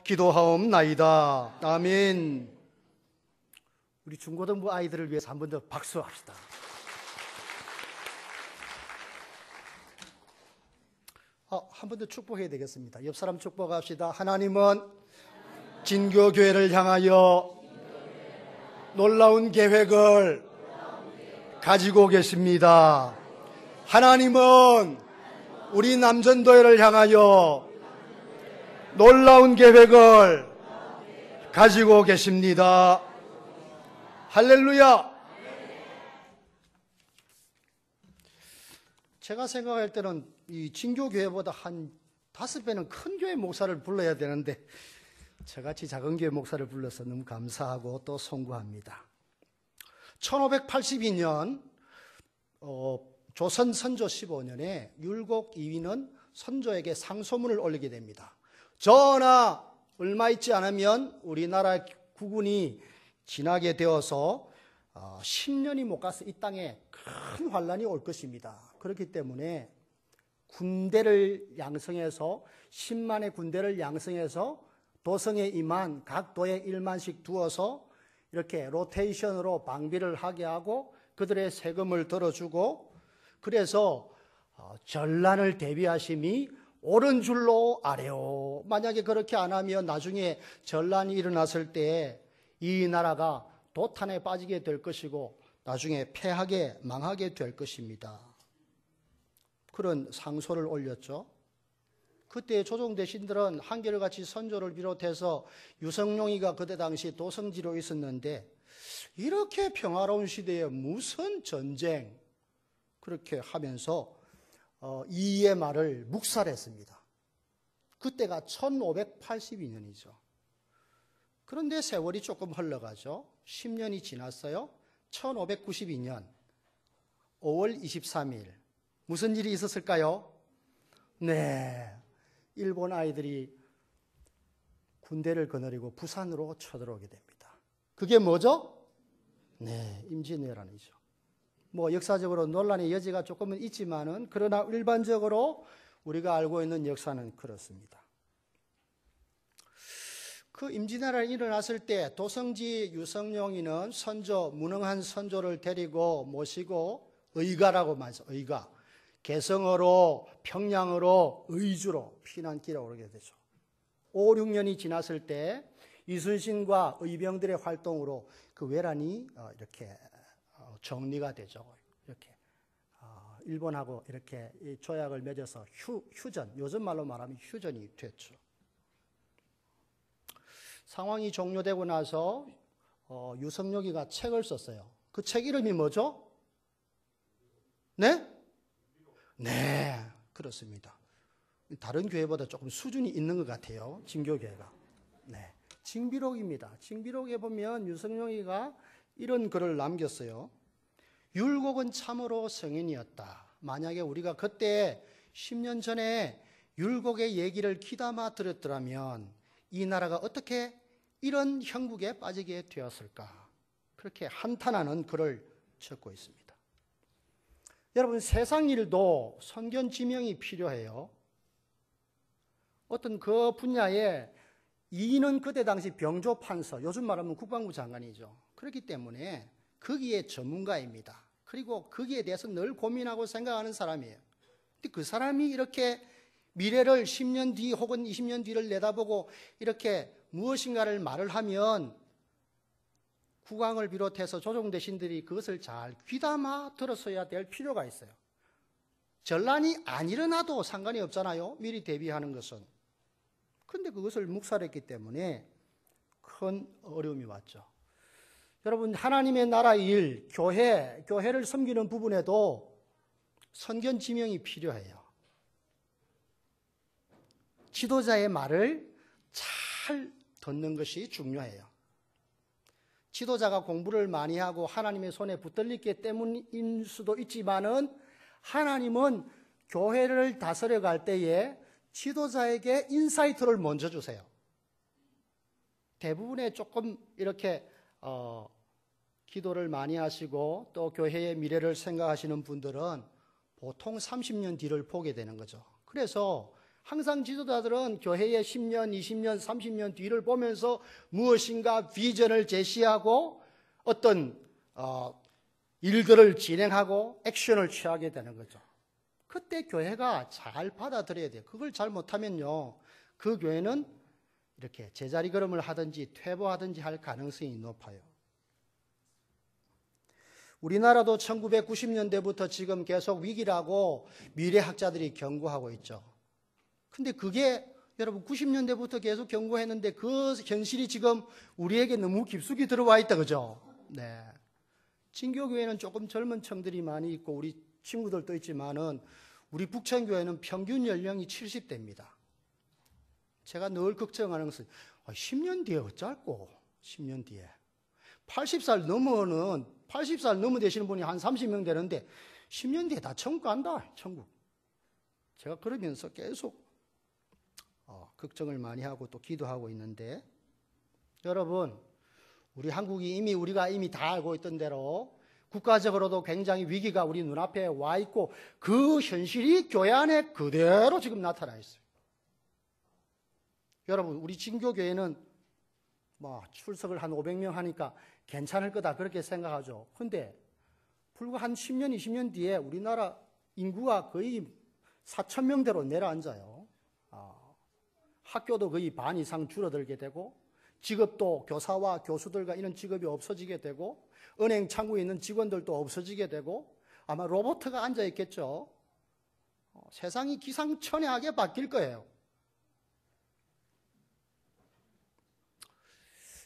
기도하옵나이다. 아멘. 우리 중고등부 아이들을 위해서 한 번 더 박수합시다. 한 번 더 축복해야 되겠습니다. 옆 사람 축복합시다. 하나님은 진교교회를 향하여 놀라운 계획을 가지고 계십니다. 하나님은 우리 남전도회를 향하여 놀라운 계획을 가지고 계십니다. 할렐루야! 제가 생각할 때는 이 진교교회보다 한 5배는 큰 교회 목사를 불러야 되는데 저같이 작은 교회 목사를 불러서 너무 감사하고 또 송구합니다. 1582년 조선 선조 15년에 율곡 2위는 선조에게 상소문을 올리게 됩니다. 전하, 얼마 있지 않으면 우리나라 국운이 지나게 되어서 10년이 못 가서 이 땅에 큰 환란이 올 것입니다. 그렇기 때문에 군대를 양성해서 10만의 군대를 양성해서 도성에 임한 각 도에 1만씩 두어서 이렇게 로테이션으로 방비를 하게 하고 그들의 세금을 들어주고 그래서 전란을 대비하심이 옳은 줄로 아래요. 만약에 그렇게 안 하면 나중에 전란이 일어났을 때 이 나라가 도탄에 빠지게 될 것이고 나중에 패하게 망하게 될 것입니다. 그런 상소를 올렸죠. 그때 조정 대신들은 한결같이 선조를 비롯해서 유성룡이가 그때 당시 도성지로 있었는데 이렇게 평화로운 시대에 무슨 전쟁 그렇게 하면서 이의 말을 묵살했습니다. 그때가 1582년이죠. 그런데 세월이 조금 흘러가죠. 10년이 지났어요. 1592년 5월 23일 무슨 일이 있었을까요? 네, 일본 아이들이 군대를 거느리고 부산으로 쳐들어오게 됩니다. 그게 뭐죠? 네, 임진왜란이죠. 뭐 역사적으로 논란의 여지가 조금은 있지만은 그러나 일반적으로 우리가 알고 있는 역사는 그렇습니다. 그 임진왜란이 일어났을 때 도성지 유성룡이는 선조, 무능한 선조를 데리고 모시고 의가라고 말해서 의가 개성으로 평양으로 의주로 피난길에 오르게 되죠. 5, 6년이 지났을 때 이순신과 의병들의 활동으로 그 외란이 이렇게 정리가 되죠. 이렇게 일본하고 이렇게 조약을 맺어서 휴전, 요즘 말로 말하면 휴전이 됐죠. 상황이 종료되고 나서 유성룡이가 책을 썼어요. 그 책 이름이 뭐죠? 네? 네, 그렇습니다. 다른 교회보다 조금 수준이 있는 것 같아요. 진교교회가. 네, 징비록입니다. 징비록에 보면 유성룡이가 이런 글을 남겼어요. 율곡은 참으로 성인이었다. 만약에 우리가 그때 10년 전에 율곡의 얘기를 귀담아 들었더라면 이 나라가 어떻게 이런 형국에 빠지게 되었을까? 그렇게 한탄하는 글을 적고 있습니다. 여러분, 세상 일도 선견 지명이 필요해요. 어떤 그 분야에 이는 그때 당시 병조판서, 요즘 말하면 국방부 장관이죠. 그렇기 때문에 거기에 전문가입니다. 그리고 거기에 대해서 늘 고민하고 생각하는 사람이에요. 근데 그 사람이 이렇게 미래를 10년 뒤 혹은 20년 뒤를 내다보고 이렇게 무엇인가를 말을 하면 국왕을 비롯해서 조정 대신들이 그것을 잘 귀담아 들었어야 될 필요가 있어요. 전란이 안 일어나도 상관이 없잖아요. 미리 대비하는 것은. 그런데 그것을 묵살했기 때문에 큰 어려움이 왔죠. 여러분, 하나님의 나라 일, 교회를 섬기는 부분에도 선견 지명이 필요해요. 지도자의 말을 잘 듣는 것이 중요해요. 지도자가 공부를 많이 하고 하나님의 손에 붙들리기 때문인 수도 있지만은 하나님은 교회를 다스려 갈 때에 지도자에게 인사이트를 먼저 주세요. 대부분의 조금 이렇게 기도를 많이 하시고 또 교회의 미래를 생각하시는 분들은 보통 30년 뒤를 보게 되는 거죠. 그래서 항상 지도자들은 교회의 10년, 20년, 30년 뒤를 보면서 무엇인가 비전을 제시하고 어떤 일들을 진행하고 액션을 취하게 되는 거죠. 그때 교회가 잘 받아들여야 돼요. 그걸 잘 못하면요, 그 교회는 이렇게 제자리 걸음을 하든지 퇴보하든지 할 가능성이 높아요. 우리나라도 1990년대부터 지금 계속 위기라고 미래학자들이 경고하고 있죠. 근데 그게 여러분 90년대부터 계속 경고했는데 그 현실이 지금 우리에게 너무 깊숙이 들어와 있다, 그죠? 네. 진교교회는 조금 젊은 층들이 많이 있고 우리 친구들도 있지만은 우리 북천교회는 평균 연령이 70대입니다. 제가 늘 걱정하는 것은 10년 뒤에 어쩔고, 10년 뒤에 80살 넘어 되시는 분이 한 30명 되는데 10년 뒤에 다 천국 간다, 천국. 제가 그러면서 계속 걱정을 많이 하고 또 기도하고 있는데, 여러분, 우리가 이미 다 알고 있던 대로 국가적으로도 굉장히 위기가 우리 눈앞에 와 있고 그 현실이 교회 안에 그대로 지금 나타나 있어요. 여러분, 우리 진교교회는 출석을 한 500명 하니까 괜찮을 거다 그렇게 생각하죠. 근데 불과 한 10년, 20년 뒤에 우리나라 인구가 거의 4,000명대로 내려앉아요. 학교도 거의 반 이상 줄어들게 되고 직업도 교사와 교수들과 이런 직업이 없어지게 되고 은행 창구에 있는 직원들도 없어지게 되고 아마 로봇가 앉아 있겠죠. 세상이 기상천외하게 바뀔 거예요.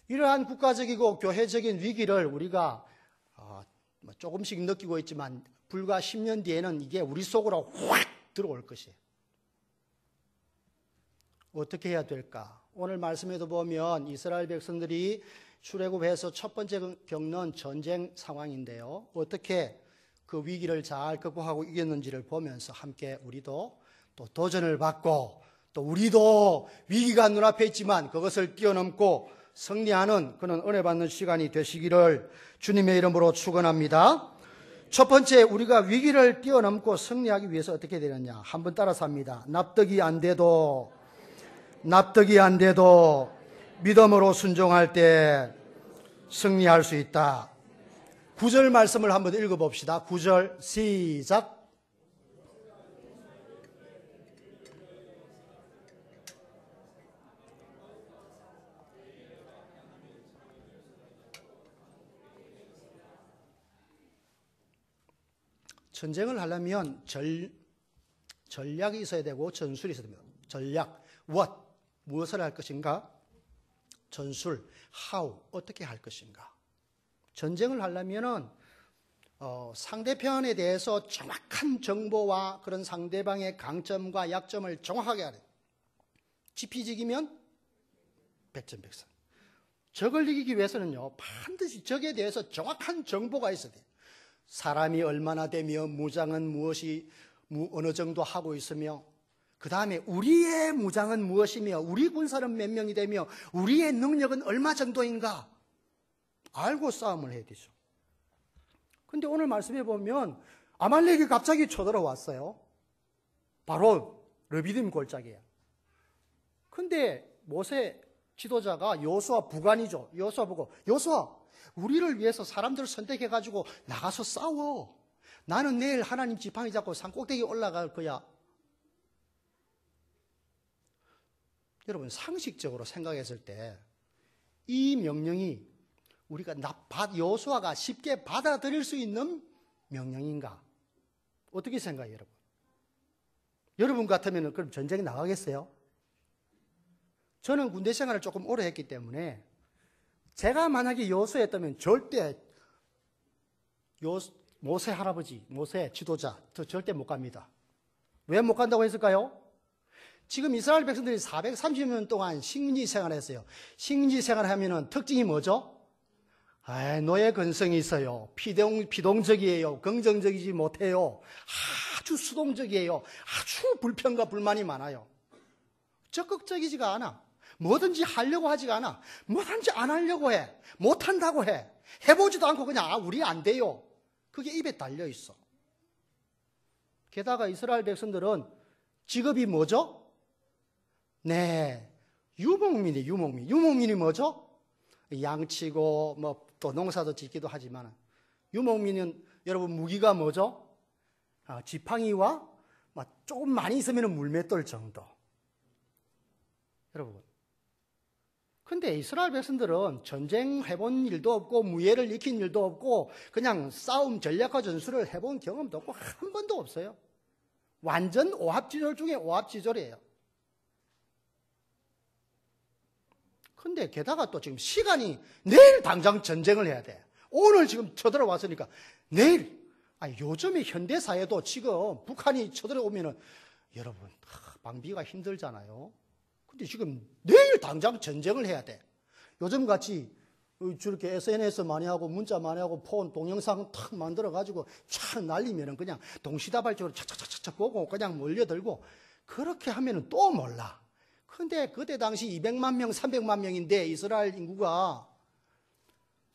이러한 국가적이고 교회적인 위기를 우리가 조금씩 느끼고 있지만 불과 10년 뒤에는 이게 우리 속으로 확 들어올 것이에요. 어떻게 해야 될까? 오늘 말씀에도 보면 이스라엘 백성들이 출애굽해서 첫 번째 겪는 전쟁 상황인데요. 어떻게 그 위기를 잘 극복하고 이겼는지를 보면서 함께 우리도 또 도전을 받고 또 우리도 위기가 눈앞에 있지만 그것을 뛰어넘고 승리하는 그런 은혜 받는 시간이 되시기를 주님의 이름으로 축원합니다. 첫 번째, 우리가 위기를 뛰어넘고 승리하기 위해서 어떻게 되느냐? 한번 따라서 합니다. 납득이 안 돼도 믿음으로 순종할 때 승리할 수 있다. 9절 말씀을 한번 읽어봅시다. 9절 시작. 전쟁을 하려면 전략이 있어야 되고 전술이 있어야 됩니다. 전략, 무엇을 할 것인가? 전술, how, 어떻게 할 것인가? 전쟁을 하려면은 상대편에 대해서 정확한 정보와 그런 상대방의 강점과 약점을 정확하게 알아야 돼요. 지피지기면 백전백선. 적을 이기기 위해서는요, 반드시 적에 대해서 정확한 정보가 있어야 돼요. 사람이 얼마나 되며 무장은 무엇이 어느 정도 하고 있으며 그 다음에 우리의 무장은 무엇이며 우리 군사는 몇 명이 되며 우리의 능력은 얼마 정도인가 알고 싸움을 해야 되죠. 근데 오늘 말씀해 보면 아말렉이 갑자기 쳐들어왔어요. 바로 르비딤 골짜기예요. 근데 모세 지도자가 여호수아 부관이죠. 여호수아 보고 여호수아 우리를 위해서 사람들을 선택해가지고 나가서 싸워. 나는 내일 하나님 지팡이 잡고 산꼭대기에 올라갈 거야. 여러분, 상식적으로 생각했을 때 이 명령이 우리가 여호수아가 쉽게 받아들일 수 있는 명령인가? 어떻게 생각해요, 여러분? 여러분 같으면 그럼 전쟁에 나가겠어요? 저는 군대 생활을 조금 오래 했기 때문에 제가 만약에 여호수아였다면 절대 모세 할아버지, 모세 지도자, 저 절대 못 갑니다. 왜 못 간다고 했을까요? 지금 이스라엘 백성들이 430년 동안 식민지 생활을 했어요. 식민지 생활을 하면은 특징이 뭐죠? 노예 근성이 있어요. 피동적이에요. 긍정적이지 못해요. 아주 수동적이에요. 아주 불평과 불만이 많아요. 적극적이지가 않아. 뭐든지 하려고 하지가 않아. 뭐든지 안 하려고 해. 못한다고 해. 해보지도 않고 그냥 우리 안 돼요. 그게 입에 달려 있어. 게다가 이스라엘 백성들은 직업이 뭐죠? 네, 유목민이 유목민. 유목민이 뭐죠? 양치고 뭐 또 농사도 짓기도 하지만 유목민은 여러분 무기가 뭐죠? 지팡이와 조금 많이 있으면 물맷돌 정도. 여러분, 근데 이스라엘 백성들은 전쟁 해본 일도 없고 무예를 익힌 일도 없고 그냥 싸움 전략화 전술을 해본 경험도 없고 한 번도 없어요. 완전 오합지졸 중에 오합지졸이에요. 근데 게다가 또 지금 시간이 내일 당장 전쟁을 해야 돼. 오늘 지금 쳐들어왔으니까 내일, 요즘의 현대사회도 지금 북한이 쳐들어오면은 여러분, 방비가 힘들잖아요. 근데 지금 내일 당장 전쟁을 해야 돼. 요즘 같이 저렇게 SNS 많이 하고 문자 많이 하고 폰 동영상 탁 만들어가지고 촥 날리면은 그냥 동시다발적으로 착착착착 보고 그냥 몰려들고 그렇게 하면은 또 몰라. 근데 그때 당시 200만 명, 300만 명인데 이스라엘 인구가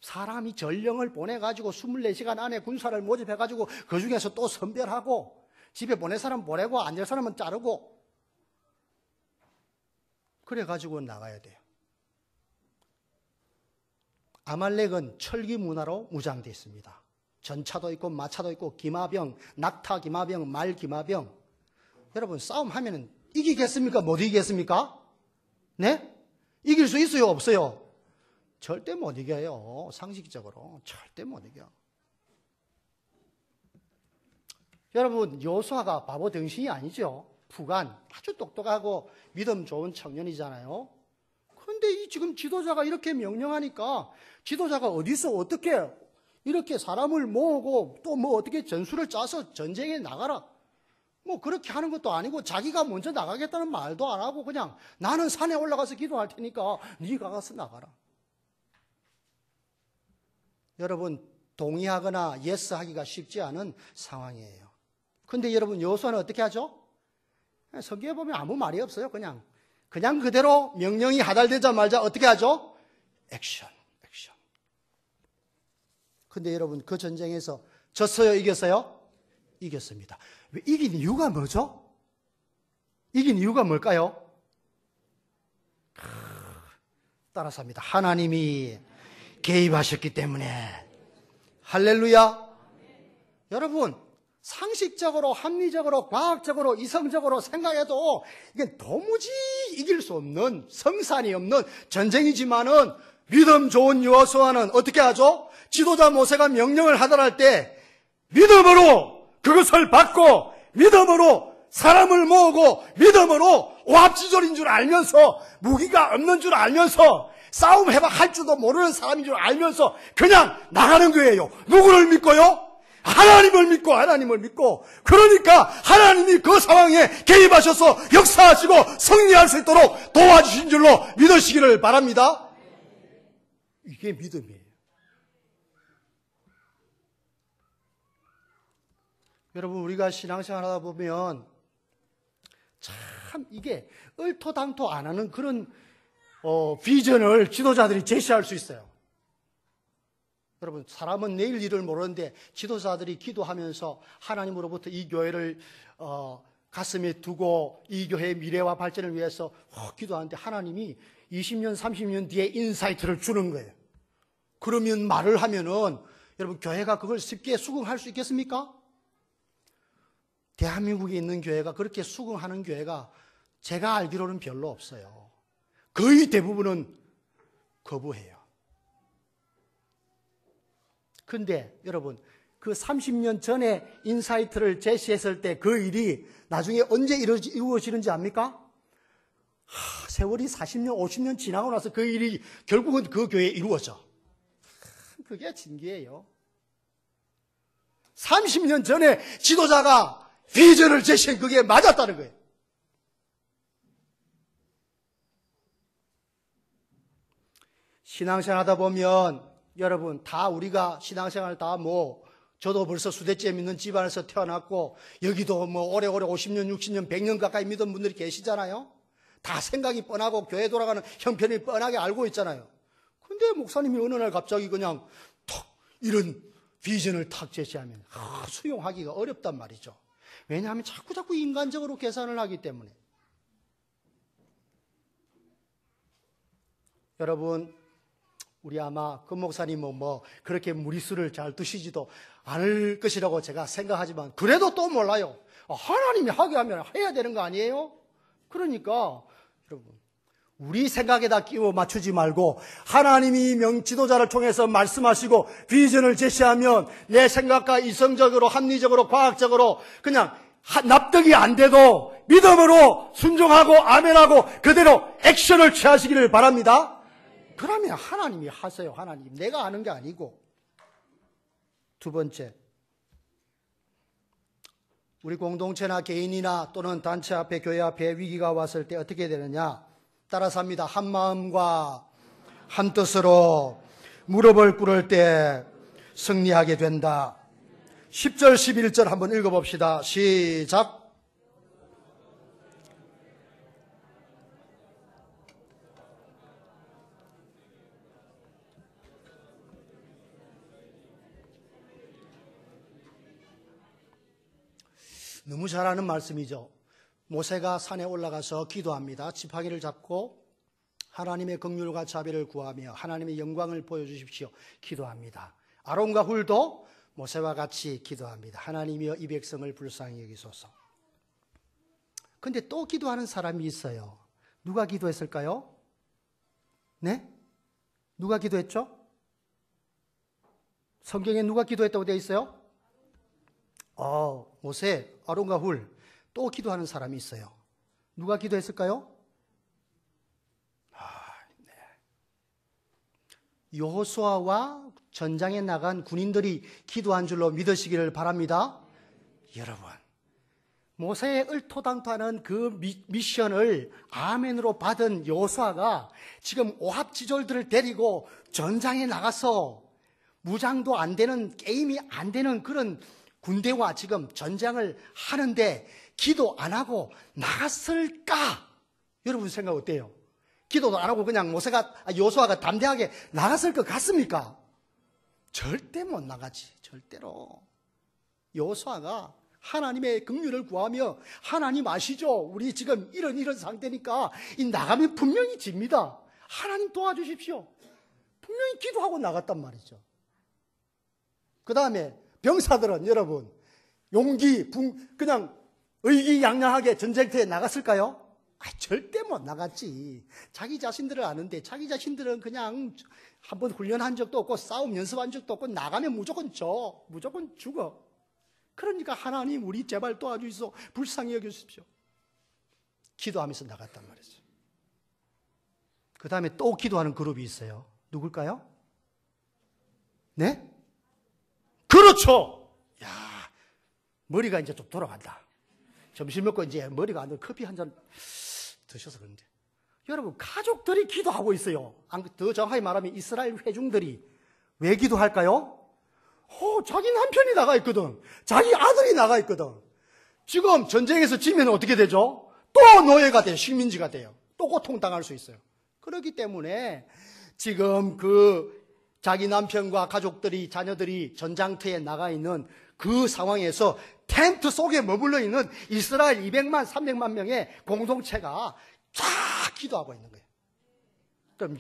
사람이 전령을 보내가지고 24시간 안에 군사를 모집해가지고 그 중에서 또 선별하고 집에 보낼 사람 보내고 안 될 사람은 자르고 그래가지고 나가야 돼요. 아말렉은 철기 문화로 무장되어 있습니다. 전차도 있고 마차도 있고 기마병, 낙타 기마병, 말 기마병. 여러분 싸움하면 이기겠습니까? 못 이기겠습니까? 네? 이길 수 있어요? 없어요? 절대 못 이겨요. 상식적으로 절대 못 이겨. 여러분 여호수아가 바보 등신이 아니죠. 푸간 아주 똑똑하고 믿음 좋은 청년이잖아요. 그런데 지금 지도자가 이렇게 명령하니까 지도자가 어디서 어떻게 이렇게 사람을 모으고 또 뭐 어떻게 전술을 짜서 전쟁에 나가라 뭐 그렇게 하는 것도 아니고 자기가 먼저 나가겠다는 말도 안 하고 그냥 나는 산에 올라가서 기도할 테니까 네가 가서 나가라. 여러분 동의하거나 예스하기가 쉽지 않은 상황이에요. 근데 여러분 여호수아는 어떻게 하죠? 성경에 보면 아무 말이 없어요. 그냥 그대로 명령이 하달되자마자 어떻게 하죠? 액션. 근데 여러분 그 전쟁에서 졌어요? 이겼어요? 이겼습니다. 왜 이긴 이유가 뭐죠? 이긴 이유가 뭘까요? 따라서 합니다. 하나님이 개입하셨기 때문에. 할렐루야. 여러분 상식적으로 합리적으로 과학적으로 이성적으로 생각해도 이게 도무지 이길 수 없는 성산이 없는 전쟁이지만은 믿음 좋은 여호수아는 어떻게 하죠? 지도자 모세가 명령을 하달할 때 믿음으로 그것을 받고 믿음으로 사람을 모으고 믿음으로 오합지졸인 줄 알면서 무기가 없는 줄 알면서 싸움 해박할 줄도 모르는 사람인 줄 알면서 그냥 나가는 거예요. 누구를 믿고요? 하나님을 믿고 그러니까 하나님이 그 상황에 개입하셔서 역사하시고 승리할 수 있도록 도와주신 줄로 믿으시기를 바랍니다. 이게 믿음이에요. 여러분 우리가 신앙생활 하다 보면 참 이게 얼토당토 안 하는 그런 비전을 지도자들이 제시할 수 있어요. 여러분 사람은 내일 일을 모르는데 지도자들이 기도하면서 하나님으로부터 이 교회를 가슴에 두고 이 교회의 미래와 발전을 위해서 기도하는데 하나님이 20년 30년 뒤에 인사이트를 주는 거예요. 그러면 말을 하면은 여러분 교회가 그걸 쉽게 수긍할 수 있겠습니까? 대한민국에 있는 교회가 그렇게 수긍하는 교회가 제가 알기로는 별로 없어요. 거의 대부분은 거부해요. 근데 여러분 그 30년 전에 인사이트를 제시했을 때 그 일이 나중에 언제 이루어지는지 압니까? 세월이 40년 50년 지나고 나서 그 일이 결국은 그 교회에 이루어져. 그게 진기예요. 30년 전에 지도자가 비전을 제시한 그게 맞았다는 거예요. 신앙생활 하다 보면 여러분 다 우리가 신앙생활 다 저도 벌써 수대째 믿는 집안에서 태어났고 여기도 오래오래 50년 60년 100년 가까이 믿은 분들이 계시잖아요. 다 생각이 뻔하고 교회 돌아가는 형편이 뻔하게 알고 있잖아요. 근데 목사님이 어느 날 갑자기 그냥 탁 이런 비전을 탁 제시하면 수용하기가 어렵단 말이죠. 왜냐하면 자꾸 인간적으로 계산을 하기 때문에. 여러분, 우리 아마 금 목사님은 뭐 그렇게 무리수를 잘 두시지도 않을 것이라고 제가 생각하지만 그래도 또 몰라요. 하나님이 하게 하면 해야 되는 거 아니에요? 그러니까 여러분, 우리 생각에다 끼워 맞추지 말고 하나님이 지도자를 통해서 말씀하시고 비전을 제시하면 내 생각과 이성적으로 합리적으로 과학적으로 그냥 납득이 안 돼도 믿음으로 순종하고 아멘하고 그대로 액션을 취하시기를 바랍니다. 그러면 하나님이 하세요. 하나님, 내가 아는 게 아니고. 두 번째, 우리 공동체나 개인이나 또는 단체 앞에 교회 앞에 위기가 왔을 때 어떻게 되느냐? 따라서 합니다. 한 마음과 한 뜻으로 무릎을 꿇을 때 승리하게 된다. 10절 11절 한번 읽어봅시다. 시작. 너무 잘 아는 말씀이죠. 모세가 산에 올라가서 기도합니다. 지팡이를 잡고 하나님의 긍휼과 자비를 구하며 하나님의 영광을 보여주십시오. 기도합니다. 아론과 훌도 모세와 같이 기도합니다. 하나님이여 이 백성을 불쌍히 여기소서. 근데 또 기도하는 사람이 있어요. 누가 기도했을까요? 네? 누가 기도했죠? 성경에 누가 기도했다고 되어 있어요? 모세, 아론과 훌, 또 기도하는 사람이 있어요. 누가 기도했을까요? 네. 여호수아와 전장에 나간 군인들이 기도한 줄로 믿으시기를 바랍니다. 여러분, 모세의 을토당토하는 그 미션을 아멘으로 받은 여호수아가 지금 오합지졸들을 데리고 전장에 나가서 무장도 안 되는, 게임이 안 되는 그런 군대와 지금 전쟁을 하는데 기도 안 하고 나갔을까? 여러분 생각 어때요? 기도도 안 하고 그냥 여호수아가 담대하게 나갔을 것 같습니까? 절대 못 나가지. 절대로. 여호수아가 하나님의 긍휼을 구하며 하나님 아시죠? 우리 지금 이런 상태니까 이 나가면 분명히 집니다. 하나님 도와주십시오. 분명히 기도하고 나갔단 말이죠. 그 다음에 병사들은 여러분 그냥 의기양양하게 전쟁터에 나갔을까요? 절대 못 나갔지. 자기 자신들을 아는데 자기 자신들은 그냥 한번 훈련한 적도 없고 싸움 연습한 적도 없고 나가면 무조건 무조건 죽어. 그러니까 하나님 우리 제발 도와주시소. 불쌍히 여겨주십시오. 기도하면서 나갔단 말이죠. 그 다음에 또 기도하는 그룹이 있어요. 누굴까요? 네? 그렇죠. 야, 머리가 이제 좀 돌아간다. 점심 먹고 이제 머리가 안 들어 커피 한 잔 드셔서 그런데. 여러분, 가족들이 기도하고 있어요. 더 정확히 말하면 이스라엘 회중들이 왜 기도할까요? 자기 남편이 나가 있거든. 자기 아들이 나가 있거든. 지금 전쟁에서 지면 어떻게 되죠? 또 노예가 돼요. 식민지가 돼요. 또 고통당할 수 있어요. 그렇기 때문에 지금 자기 남편과 가족들이, 자녀들이 전장터에 나가 있는 그 상황에서 텐트 속에 머물러 있는 이스라엘 200만, 300만 명의 공동체가 쫙 기도하고 있는 거예요.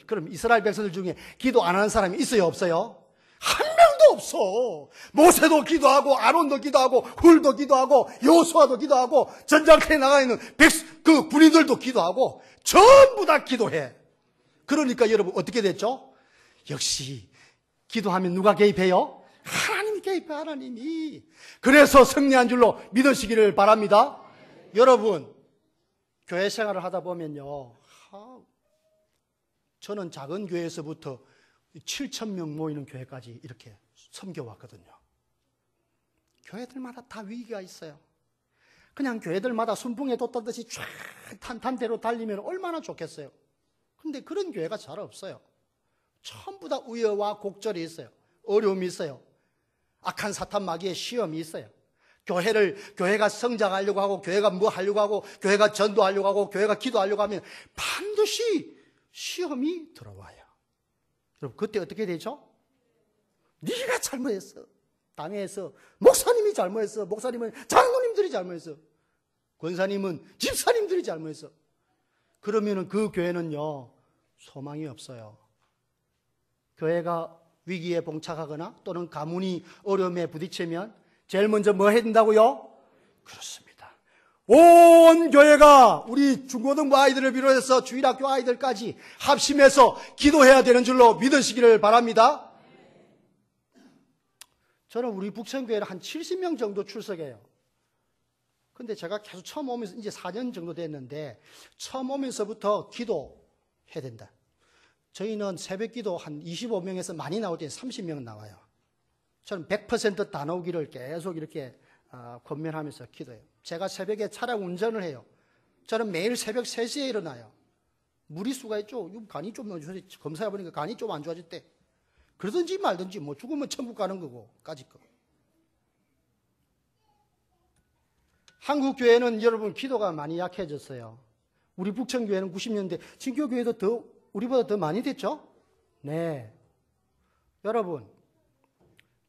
그럼 이스라엘 백성들 중에 기도 안 하는 사람이 있어요, 없어요? 한 명도 없어. 모세도 기도하고, 아론도 기도하고, 훌도 기도하고, 여호수아도 기도하고, 전장터에 나가 있는 그 군인들도 기도하고, 전부 다 기도해. 그러니까 여러분 어떻게 됐죠? 역시 기도하면 누가 개입해요? 하나님이 개입해. 하나님이. 그래서 승리한 줄로 믿으시기를 바랍니다. 여러분, 교회 생활을 하다 보면요, 저는 작은 교회에서부터 7,000명 모이는 교회까지 이렇게 섬겨왔거든요. 교회들마다 다 위기가 있어요. 그냥 교회들마다 순풍에 돋다듯이 쫙 탄탄대로 달리면 얼마나 좋겠어요. 근데 그런 교회가 잘 없어요. 전부 다 우여와 곡절이 있어요. 어려움이 있어요. 악한 사탄 마귀의 시험이 있어요. 교회가 성장하려고 하고, 교회가 뭐 하려고 하고, 교회가 전도하려고 하고, 교회가 기도하려고 하면 반드시 시험이 들어와요. 여러분, 그때 어떻게 되죠? 네가 잘못했어. 당회에서 목사님이 잘못했어. 목사님은 장로님들이 잘못했어. 권사님은 집사님들이 잘못했어. 그러면은 그 교회는요, 소망이 없어요. 교회가 위기에 봉착하거나 또는 가문이 어려움에 부딪히면 제일 먼저 뭐 해야 된다고요? 그렇습니다. 온 교회가 우리 중고등부 아이들을 비롯해서 주일학교 아이들까지 합심해서 기도해야 되는 줄로 믿으시기를 바랍니다. 저는 우리 북천교회를 한 70명 정도 출석해요. 근데 제가 계속 처음 오면서 이제 4년 정도 됐는데 처음 오면서부터 기도해야 된다. 저희는 새벽 기도 한 25명에서 많이 나올 때 30명 나와요. 저는 100% 다 나오기를 계속 이렇게 권면하면서 기도해요. 제가 새벽에 차량 운전을 해요. 저는 매일 새벽 3시에 일어나요. 무리수가 있죠. 간이 좀 검사해보니까 간이 좀 안 좋아졌대. 그러든지 말든지 뭐 죽으면 천국 가는 거고 까짓 거. 한국 교회는 여러분 기도가 많이 약해졌어요. 우리 북천교회는 90년대 진교교회도 우리보다 더 많이 됐죠? 네. 여러분,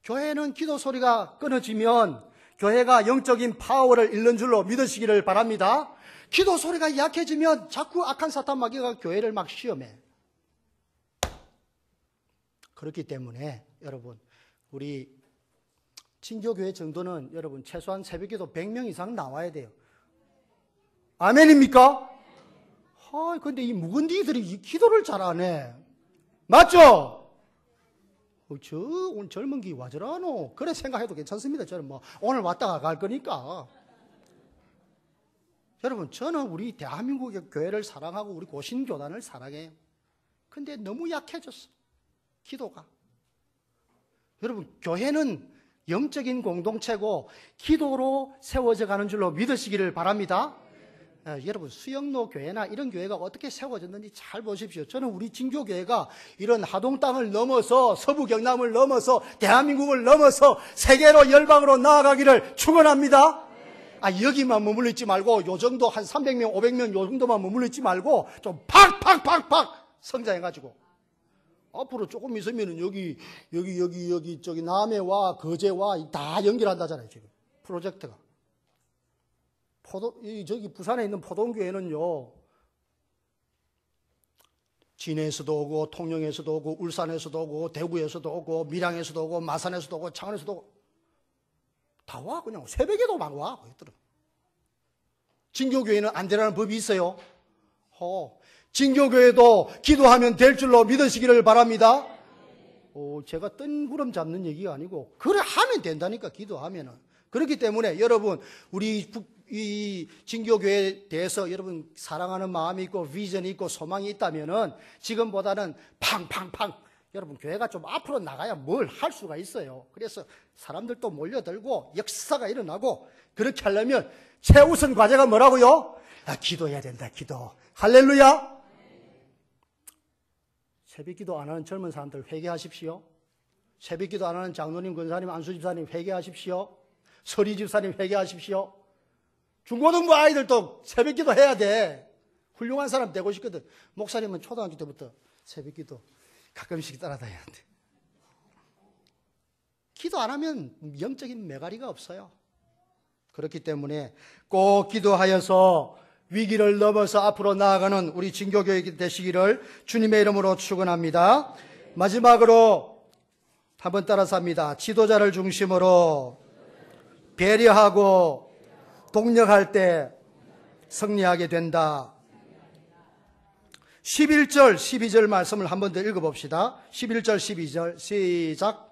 교회는 기도 소리가 끊어지면 교회가 영적인 파워를 잃는 줄로 믿으시기를 바랍니다. 기도 소리가 약해지면 자꾸 악한 사탄 마귀가 교회를 막 시험해. 그렇기 때문에 여러분, 우리 진교교회 정도는 여러분 최소한 새벽기도 100명 이상 나와야 돼요. 아멘입니까? 근데 이 묵은디들이 이 기도를 잘 안 해. 맞죠? 오늘 젊은 기 와저라노. 그래 생각해도 괜찮습니다. 저는 뭐 오늘 왔다가 갈 거니까. 여러분, 저는 우리 대한민국의 교회를 사랑하고 우리 고신교단을 사랑해요. 근데 너무 약해졌어. 기도가. 여러분, 교회는 영적인 공동체고 기도로 세워져 가는 줄로 믿으시기를 바랍니다. 여러분, 수영로 교회나 이런 교회가 어떻게 세워졌는지 잘 보십시오. 저는 우리 진교교회가 이런 하동 땅을 넘어서 서부 경남을 넘어서 대한민국을 넘어서 세계로 열방으로 나아가기를 축원합니다. 여기만 머물러 있지 말고 요 정도 한 300명, 500명 요 정도만 머물러 있지 말고 좀 팍팍팍팍 성장해가지고 앞으로 조금 있으면은 여기 저기 남해와 거제와 다 연결한다잖아요, 지금. 프로젝트가. 저기 부산에 있는 포동교회는요, 진해에서도 오고, 통영에서도 오고, 울산에서도 오고, 대구에서도 오고, 밀양에서도 오고, 마산에서도 오고, 창원에서도 오고, 다 와, 그냥. 새벽에도 막 와, 진교교회는 안 되라는 법이 있어요. 진교교회도 기도하면 될 줄로 믿으시기를 바랍니다. 제가 뜬구름 잡는 얘기가 아니고, 그래 하면 된다니까, 기도하면은. 그렇기 때문에 여러분, 우리 이 진교교회에 대해서 여러분 사랑하는 마음이 있고 비전이 있고 소망이 있다면은 지금보다는 팡팡팡 여러분 교회가 좀 앞으로 나가야 뭘 할 수가 있어요. 그래서 사람들도 몰려들고 역사가 일어나고 그렇게 하려면 최우선 과제가 뭐라고요? 기도해야 된다. 기도. 할렐루야. 새벽기도 안 하는 젊은 사람들 회개하십시오. 새벽기도 안 하는 장로님, 권사님, 안수집사님 회개하십시오. 서리집사님 회개하십시오. 중고등부 아이들도 새벽기도 해야 돼. 훌륭한 사람 되고 싶거든. 목사님은 초등학교 때부터 새벽기도 가끔씩 따라다녀야 돼. 기도 안 하면 영적인 메가리가 없어요. 그렇기 때문에 꼭 기도하여서 위기를 넘어서 앞으로 나아가는 우리 진교교회 되시기를 주님의 이름으로 축원합니다. 마지막으로 한번 따라서 합니다. 지도자를 중심으로 배려하고 동력할 때 승리하게 된다. 11절, 12절 말씀을 한 번 더 읽어봅시다. 11절, 12절 시작.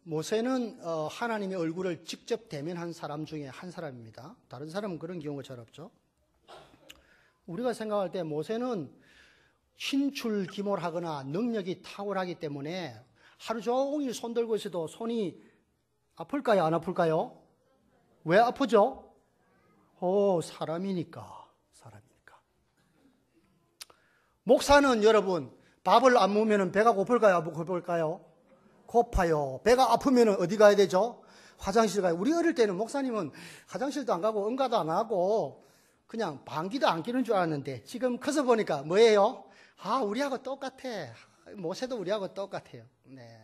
모세는 하나님의 얼굴을 직접 대면한 사람 중에 한 사람입니다. 다른 사람은 그런 경우가 잘 없죠. 우리가 생각할 때 모세는 신출기몰하거나 능력이 탁월하기 때문에 하루 종일 손 들고 있어도 손이 아플까요? 안 아플까요? 왜 아프죠? 사람이니까. 목사는 여러분 밥을 안 먹으면 배가 고플까요? 안 고플까요? 고파요. 배가 아프면 어디 가야 되죠? 화장실 가요. 우리 어릴 때는 목사님은 화장실도 안 가고 응가도 안 하고 그냥 방귀도 안 뀌는 줄 알았는데 지금 커서 보니까 뭐예요? 아, 우리하고 똑같아. 모세도 우리하고 똑같아요. 네.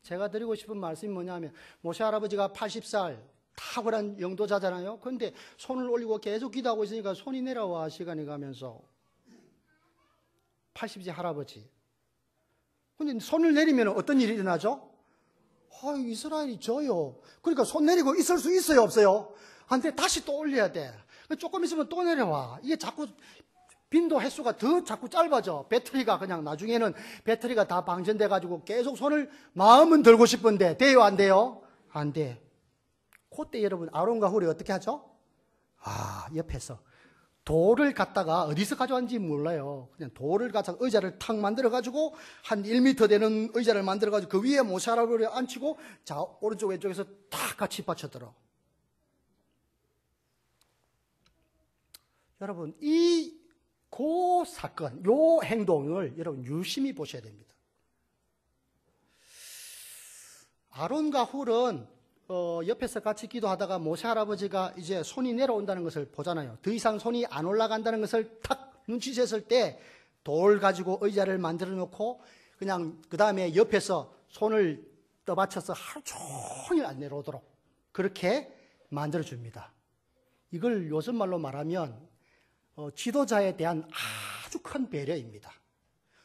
제가 드리고 싶은 말씀이 뭐냐면 모세 할아버지가 80살 탁월한 영도자잖아요. 그런데 손을 올리고 계속 기도하고 있으니까 손이 내려와 시간이 가면서 80세 할아버지. 근데 손을 내리면 어떤 일이 일어나죠? 아, 이스라엘이 져요. 그러니까 손 내리고 있을 수 있어요, 없어요? 근데 다시 또 올려야 돼. 조금 있으면 또 내려와. 이게 자꾸 빈도 횟수가 더 자꾸 짧아져. 배터리가 그냥 나중에는 배터리가 다 방전돼가지고 계속 손을 마음은 들고 싶은데 돼요, 안 돼요? 안 돼. 그때 여러분 아론과 훌이 어떻게 하죠? 아, 옆에서 돌을 갖다가 어디서 가져왔는지 몰라요. 그냥 돌을 갖다가 의자를 탁 만들어가지고 한 1m 되는 의자를 만들어가지고 그 위에 모세 할아버지를 앉히고 자, 오른쪽 왼쪽에서 다 같이 받쳐들어. 여러분, 그 사건, 요 행동을 여러분 유심히 보셔야 됩니다. 아론과 훌은 옆에서 같이 기도하다가 모세 할아버지가 이제 손이 내려온다는 것을 보잖아요. 더 이상 손이 안 올라간다는 것을 탁 눈치챘을 때 돌 가지고 의자를 만들어 놓고 그냥 그 다음에 옆에서 손을 떠받쳐서 하루 종일 안 내려오도록 그렇게 만들어 줍니다. 이걸 요즘 말로 말하면 지도자에 대한 아주 큰 배려입니다.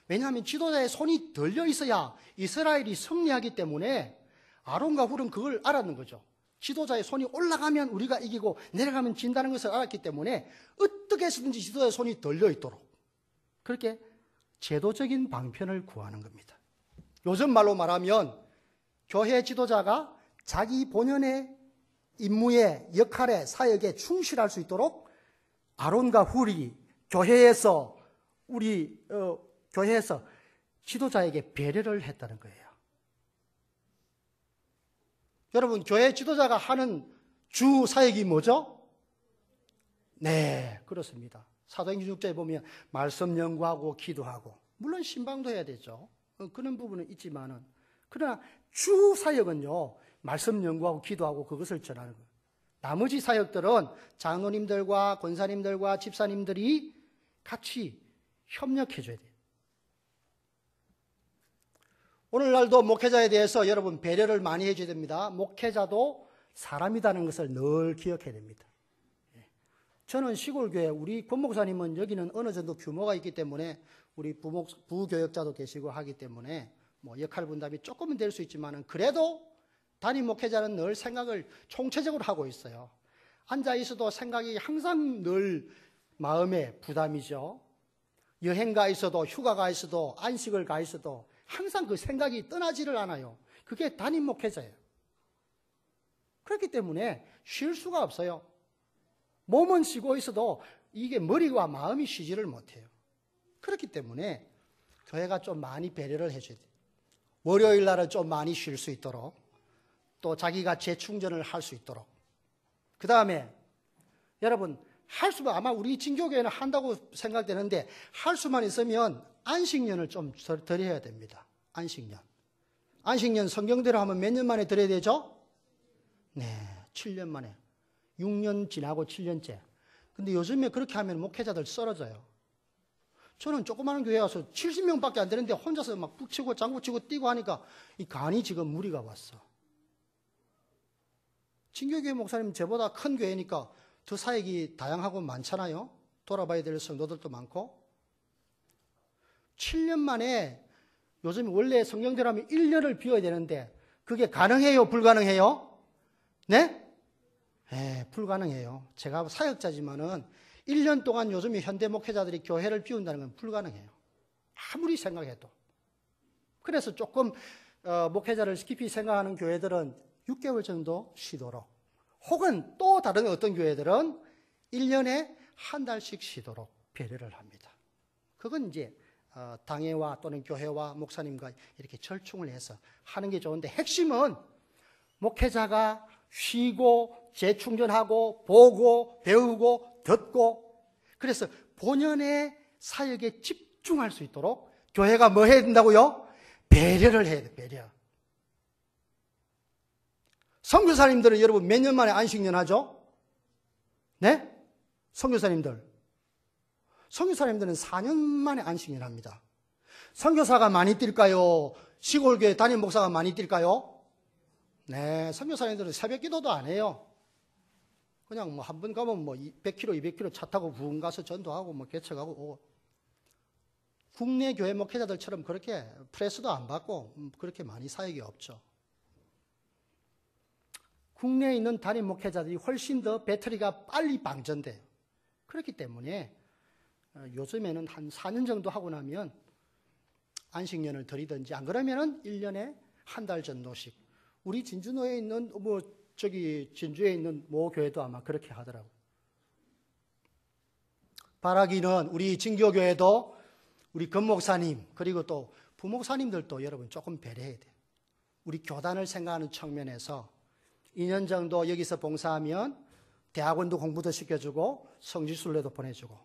왜냐하면 지도자의 손이 들려 있어야 이스라엘이 승리하기 때문에 아론과 훌은 그걸 알았는 거죠. 지도자의 손이 올라가면 우리가 이기고 내려가면 진다는 것을 알았기 때문에 어떻게 해서든지 지도자의 손이 들려 있도록 그렇게 제도적인 방편을 구하는 겁니다. 요즘 말로 말하면 교회 지도자가 자기 본연의 임무에, 역할에, 사역에 충실할 수 있도록 아론과 훌이 교회에서 교회에서 지도자에게 배려를 했다는 거예요. 여러분, 교회 지도자가 하는 주 사역이 뭐죠? 네, 그렇습니다. 사도행전 6장에 보면 말씀 연구하고 기도하고 물론 신방도 해야 되죠. 그런 부분은 있지만은 그러나 주 사역은요, 말씀 연구하고 기도하고 그것을 전하는 거예요. 나머지 사역들은 장로님들과 권사님들과 집사님들이 같이 협력해 줘야 돼요. 오늘날도 목회자에 대해서 여러분 배려를 많이 해줘야 됩니다. 목회자도 사람이라는 것을 늘 기억해야 됩니다. 저는 시골교회, 우리 권목사님은 여기는 어느 정도 규모가 있기 때문에 우리 부교역자도 계시고 하기 때문에 뭐 역할 분담이 조금은 될 수 있지만은 그래도 담임 목회자는 늘 생각을 총체적으로 하고 있어요. 앉아 있어도 생각이 항상 늘 마음에 부담이죠. 여행 가 있어도 휴가 가 있어도 안식을 가 있어도 항상 그 생각이 떠나지를 않아요. 그게 담임 목회자예요. 그렇기 때문에 쉴 수가 없어요. 몸은 쉬고 있어도 이게 머리와 마음이 쉬지를 못해요. 그렇기 때문에 교회가 좀 많이 배려를 해줘야 돼요. 월요일 날은 좀 많이 쉴 수 있도록 또 자기가 재충전을 할 수 있도록 그 다음에 여러분 할 수만 아마 우리 진교교회는 한다고 생각되는데 할 수만 있으면 안식년을 좀 드려야 됩니다. 안식년. 안식년 성경대로 하면 몇 년 만에 드려야 되죠? 네, 7년 만에. 6년 지나고 7년째. 근데 요즘에 그렇게 하면 목회자들 쓰러져요. 저는 조그마한 교회 와서 70명밖에 안 되는데 혼자서 막 북치고 장구치고 뛰고 하니까 이 간이 지금 무리가 왔어. 진교교회 목사님 저보다 큰 교회니까 더 사역이 다양하고 많잖아요. 돌아봐야 될 성도들도 많고. 7년 만에 요즘 원래 성경대로 하면 1년을 비워야 되는데 그게 가능해요? 불가능해요? 네? 네, 불가능해요. 제가 사역자지만은 1년 동안 요즘 현대 목회자들이 교회를 비운다는 건 불가능해요. 아무리 생각해도. 그래서 조금 목회자를 깊이 생각하는 교회들은 6개월 정도 쉬도록 혹은 또 다른 어떤 교회들은 1년에 한 달씩 쉬도록 배려를 합니다. 그건 이제 당회와 또는 교회와 목사님과 이렇게 절충을 해서 하는 게 좋은데 핵심은 목회자가 쉬고 재충전하고 보고 배우고 듣고 그래서 본연의 사역에 집중할 수 있도록 교회가 뭐 해야 된다고요? 배려를 해야 돼요. 배려. 선교사님들은 여러분 몇 년 만에 안식년 하죠? 네? 선교사님들은 4년 만에 안식년 합니다. 선교사가 많이 뛸까요? 시골교회 담임 목사가 많이 뛸까요? 네, 선교사님들은 새벽 기도도 안 해요. 그냥 뭐 한 번 가면 뭐 100km, 200km 차 타고 부흥 가서 전도하고 뭐 개척하고 오고. 국내 교회 목회자들처럼 그렇게 프레스도 안 받고 그렇게 많이 사역이 없죠. 국내에 있는 담임 목회자들이 훨씬 더 배터리가 빨리 방전돼요. 그렇기 때문에 요즘에는 한 4년 정도 하고 나면 안식년을 드리든지 안 그러면은 1년에 한 달 전도식. 우리 진주노에 있는 진주에 있는 모 교회도 아마 그렇게 하더라고요. 바라기는 우리 진교교회도 우리 건목사님 그리고 또 부목사님들도 여러분 조금 배려해야 돼요. 우리 교단을 생각하는 측면에서 2년 정도 여기서 봉사하면 대학원도 공부도 시켜주고 성지순례도 보내주고.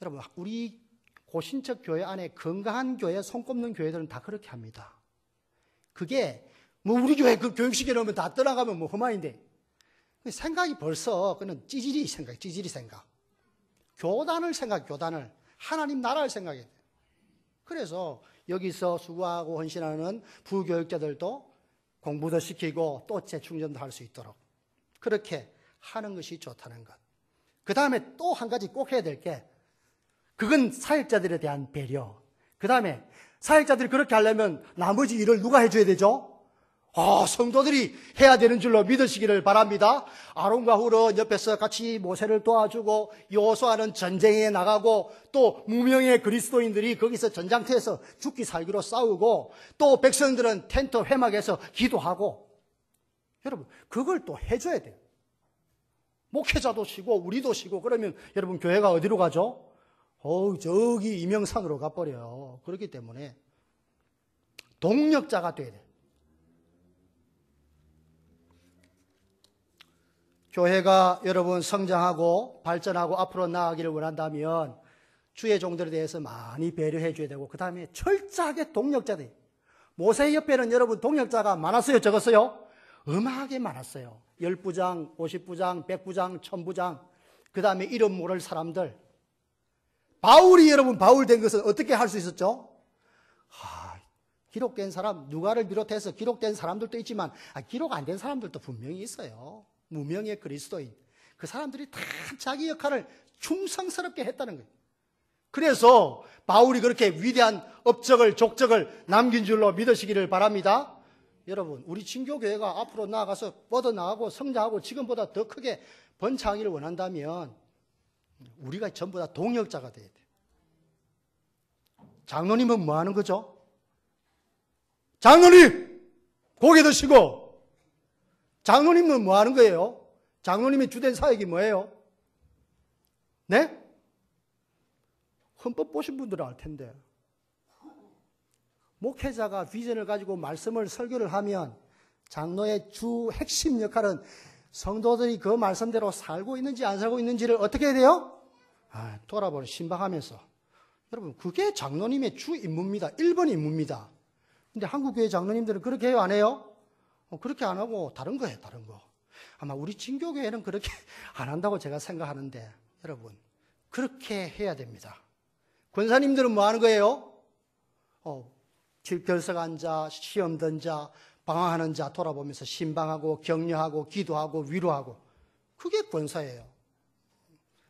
여러분 우리 고신척 교회 안에 건강한 교회, 손꼽는 교회들은 다 그렇게 합니다. 그게 뭐 우리 교회 그 교육시켜 놓으면 다 떠나가면 뭐 험한인데 생각이 벌써 그는 찌질이 생각. 교단을 교단을 하나님 나라를 생각해야 돼요. 그래서 여기서 수고하고 헌신하는 부교육자들도 공부도 시키고 또 재충전도 할 수 있도록 그렇게 하는 것이 좋다는 것. 그 다음에 또 한 가지 꼭 해야 될 게 그건 사역자들에 대한 배려. 그 다음에 사역자들이 그렇게 하려면 나머지 일을 누가 해줘야 되죠? 성도들이 해야 되는 줄로 믿으시기를 바랍니다. 아론과 훌은 옆에서 같이 모세를 도와주고 여호수아는 전쟁에 나가고 또 무명의 그리스도인들이 거기서 전장터에서 죽기 살기로 싸우고 또 백성들은 텐트 회막에서 기도하고. 여러분 그걸 또 해줘야 돼요. 목회자도 쉬고 우리도 쉬고 그러면 여러분 교회가 어디로 가죠? 저기 이명산으로 가버려요. 그렇기 때문에 동력자가 돼야 돼요. 교회가 여러분 성장하고 발전하고 앞으로 나아가기를 원한다면 주의 종들에 대해서 많이 배려해 줘야 되고 그 다음에 철저하게 동력자들. 모세 옆에는 여러분 동력자가 많았어요? 적었어요? 어마하게 많았어요. 10부장, 50부장, 100부장, 1000부장. 그 다음에 이름 모를 사람들. 바울이 여러분 바울 된 것은 어떻게 할 수 있었죠? 기록된 사람, 누가를 비롯해서 기록된 사람들도 있지만 기록 안 된 사람들도 분명히 있어요. 무명의 그리스도인. 그 사람들이 다 자기 역할을 충성스럽게 했다는 거예요. 그래서 바울이 그렇게 위대한 업적을 족적을 남긴 줄로 믿으시기를 바랍니다. 여러분 우리 진교교회가 앞으로 나아가서 뻗어나가고 성장하고 지금보다 더 크게 번창하기를 원한다면 우리가 전부 다 동역자가 돼야 돼요. 장로님은 뭐 하는 거죠? 장로님! 고개 드시고 장로님은 뭐 하는 거예요? 장로님의 주된 사역이 뭐예요? 네? 헌법 보신 분들은 알 텐데. 목회자가 비전을 가지고 말씀을 설교를 하면 장로의 주 핵심 역할은 성도들이 그 말씀대로 살고 있는지 안 살고 있는지를 어떻게 해야 돼요? 돌아보는 신방하면서. 여러분 그게 장로님의 주 임무입니다. 1번 임무입니다. 근데 한국교회 장로님들은 그렇게 해요? 안 해요? 그렇게 안 하고 다른 거 해요. 다른 거. 아마 우리 진교교회는 그렇게 안 한다고 제가 생각하는데 여러분 그렇게 해야 됩니다. 권사님들은 뭐 하는 거예요? 결석한 자, 시험 든 자, 방황하는 자 돌아보면서 신방하고 격려하고 기도하고 위로하고 그게 권사예요.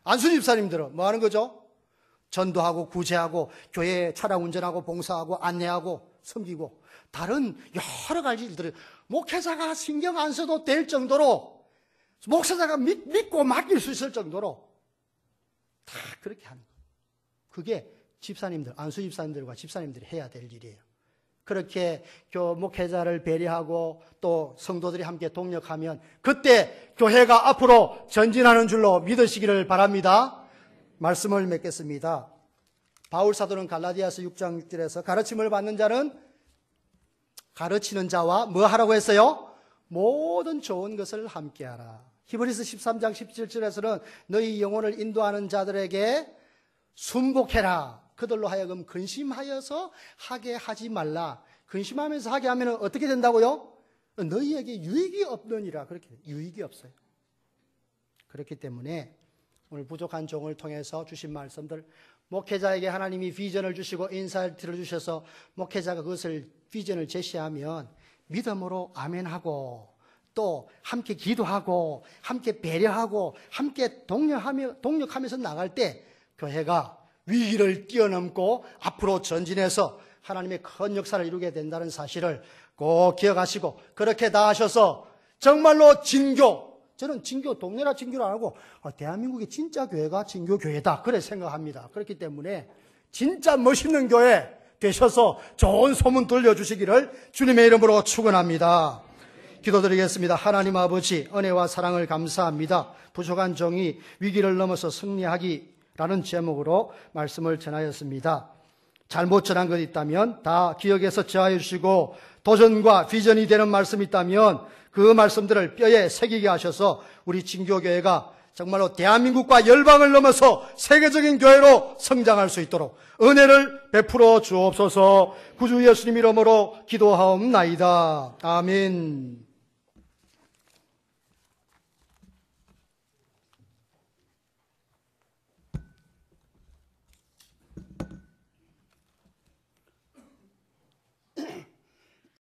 안수집사님들은 뭐 하는 거죠? 전도하고 구제하고 교회 차량 운전하고 봉사하고 안내하고 섬기고 다른 여러 가지 일들을 목회자가 신경 안 써도 될 정도로 목사자가 믿고 맡길 수 있을 정도로 다 그렇게 하는 거예요. 그게 집사님들, 안수집사님들과 집사님들이 해야 될 일이에요. 그렇게 목회자를 배려하고 또 성도들이 함께 동력하면 그때 교회가 앞으로 전진하는 줄로 믿으시기를 바랍니다. 말씀을 맺겠습니다. 바울 사도는 갈라디아서 6장 6절에서 가르침을 받는 자는 가르치는 자와 뭐 하라고 했어요? 모든 좋은 것을 함께하라. 히브리서 13장 17절에서는 너희 영혼을 인도하는 자들에게 순복해라. 그들로 하여금 근심하여서 하게 하지 말라. 근심하면서 하게 하면 어떻게 된다고요? 너희에게 유익이 없느니라. 그렇게 유익이 없어요. 그렇기 때문에 오늘 부족한 종을 통해서 주신 말씀들, 목회자에게 하나님이 비전을 주시고 인사이트를 주셔서 목회자가 그것을 비전을 제시하면 믿음으로 아멘하고 또 함께 기도하고 함께 배려하고 함께 동력하면서 나갈 때 교회가 위기를 뛰어넘고 앞으로 전진해서 하나님의 큰 역사를 이루게 된다는 사실을 꼭 기억하시고, 그렇게 다 하셔서 정말로 진교, 저는 진교, 동네나 진교를 안 하고 대한민국의 진짜 교회가 진교교회다 그래 생각합니다. 그렇기 때문에 진짜 멋있는 교회 되셔서 좋은 소문 들려주시기를 주님의 이름으로 축원합니다. 기도드리겠습니다. 하나님 아버지, 은혜와 사랑을 감사합니다. 부족한 종이 위기를 넘어서 승리하기라는 제목으로 말씀을 전하였습니다. 잘못 전한 것 있다면 다 기억해서 제하여 주시고, 도전과 비전이 되는 말씀이 있다면 그 말씀들을 뼈에 새기게 하셔서 우리 진교교회가 정말로 대한민국과 열방을 넘어서 세계적인 교회로 성장할 수 있도록 은혜를 베풀어 주옵소서. 구주 예수님 이름으로 기도하옵나이다. 아멘.